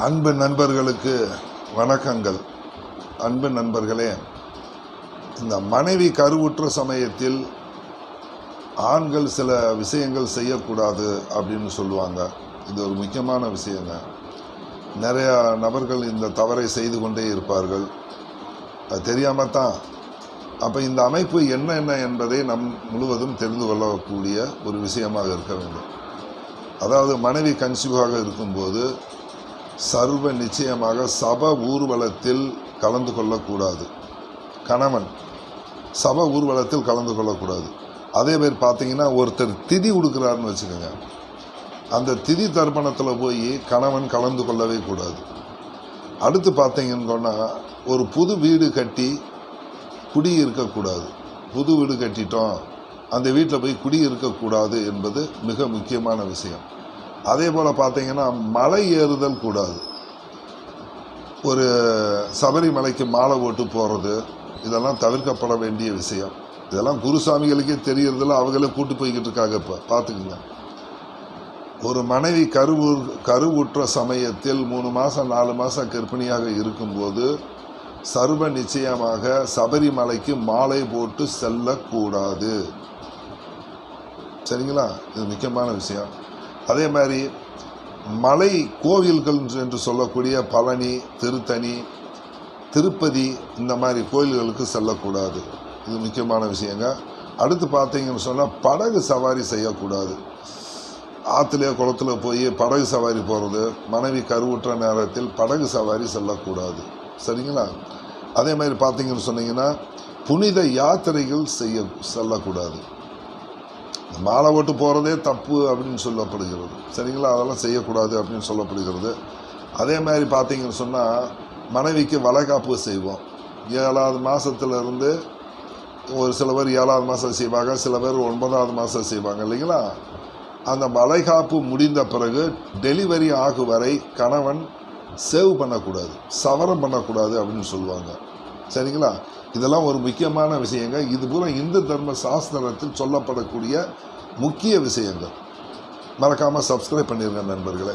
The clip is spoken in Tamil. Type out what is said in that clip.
அன்பு நண்பர்களுக்கு வணக்கங்கள். அன்பு நண்பர்களே, இந்த மனைவி கருவுற்ற சமயத்தில் ஆண்கள் சில விஷயங்கள் செய்யக்கூடாது அப்படின்னு சொல்லுவாங்க. இது ஒரு முக்கியமான விஷயங்க. நிறையா நபர்கள் இந்த தவறை செய்து கொண்டே இருப்பார்கள். அது தெரியாமல் தான். அப்போ இந்த அமைப்பு என்ன என்பதை நம் முழுவதும் தெரிந்து கொள்ளக்கூடிய ஒரு விஷயமாக இருக்க வேண்டும். அதாவது மனைவி கன்சீவாக இருக்கும்போது சர்வ நிச்சயமாக சப ஊர்வலத்தில் கலந்து கொள்ளக்கூடாது. கணவன் சப ஊர்வலத்தில் கலந்து கொள்ளக்கூடாது. அதே மாதிரி பார்த்தீங்கன்னா, ஒருத்தர் திதி கொடுக்குறாருன்னு வச்சுக்கோங்க, அந்த திதி தர்ப்பணத்தில் போய் கணவன் கலந்து கொள்ளவே கூடாது. அடுத்து பார்த்தீங்கன்னு சொன்னால், ஒரு புது வீடு கட்டி குடி இருக்கக்கூடாது. புது வீடு கட்டிட்டோம், அந்த வீட்டில் போய் குடி இருக்கக்கூடாது என்பது மிக முக்கியமான விஷயம். அதே போல் பார்த்தீங்கன்னா, மலை ஏறுதல் கூடாது. ஒரு சபரிமலைக்கு மாலை போட்டு போகிறது, இதெல்லாம் தவிர்க்கப்பட வேண்டிய விஷயம். இதெல்லாம் குருசாமிகளுக்கே தெரியறதில்ல, அவங்களே கூட்டு போய்கிட்டு இருக்காங்க. இப்போ பார்த்துக்குங்க, ஒரு மனைவி கருவுற்ற சமயத்தில் 3 மாதம் 4 மாதம் கர்ப்பிணியாக இருக்கும்போது சர்வ நிச்சயமாக சபரிமலைக்கு மாலை போட்டு செல்லக்கூடாது. சரிங்களா? இது முக்கியமான விஷயம். அதே மாதிரி மலை கோவில்கள் என்று சொல்லக்கூடிய பழனி, திருத்தணி, திருப்பதி, இந்த மாதிரி கோயில்களுக்கு செல்லக்கூடாது. இது முக்கியமான விஷயங்க. அடுத்து பார்த்தீங்கன்னு சொன்னால், படகு சவாரி செய்யக்கூடாது. ஆற்றுல குளத்தில் போய் படகு சவாரி போகிறது, மனைவி கருவுற்ற நேரத்தில் படகு சவாரி செல்லக்கூடாது. சரிங்களா? அதே மாதிரி பார்த்தீங்கன்னு சொன்னீங்கன்னா, புனித யாத்திரைகள் செல்லக்கூடாது. மாலை போட்டு போகிறதே தப்பு அப்படின்னு சொல்லப்படுகிறது. சரிங்களா? அதெல்லாம் செய்யக்கூடாது அப்படின்னு சொல்லப்படுகிறது. அதே மாதிரி பார்த்தீங்கன்னு சொன்னால், மனைவிக்கு வளைகாப்பு செய்வோம். 7வது மாதத்துலேருந்து ஒரு சில பேர் 7வது மாதம் செய்வாங்க, சில பேர் 9வது மாதம் செய்வாங்க இல்லைங்களா? அந்த வளைகாப்பு முடிந்த பிறகு டெலிவரி ஆகும் வரை கணவன் சேவ் பண்ணக்கூடாது, சவரம் பண்ணக்கூடாது அப்படின்னு சொல்லுவாங்க. சரிங்களா? இதெல்லாம் ஒரு முக்கியமான விஷயங்க. இது பூரா இந்து தர்ம சாஸ்திரத்தில் சொல்லப்படக்கூடிய முக்கிய விஷயங்கள். மறக்காமல் சப்ஸ்கிரைப் பண்ணிடுங்க நண்பர்களே.